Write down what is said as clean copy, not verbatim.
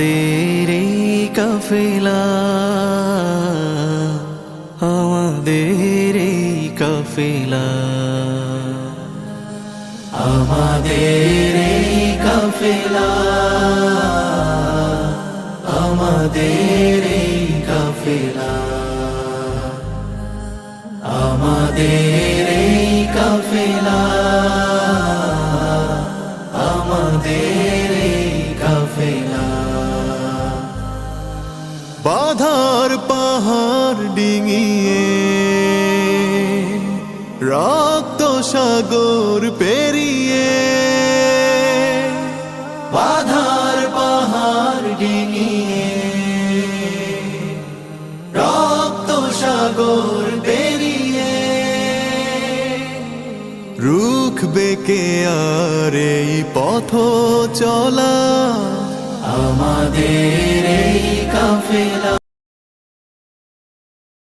আমাদের এই কাফেলা, আমাদের এই কাফেলা, আমাদের এই কাফেলা, আমাদের এই কাফেলা, আমাদের এই কাফেলা, আমাদের এই কাফেলা। বাধার পাহাড় ডিঙিয়ে রক্ত সাগর পেরিয়ে, বাধার পাহাড় ডিঙিয়ে রক্ত সাগর পেরিয়ে, রুখবে কে আর এই পথ চলা আমাদের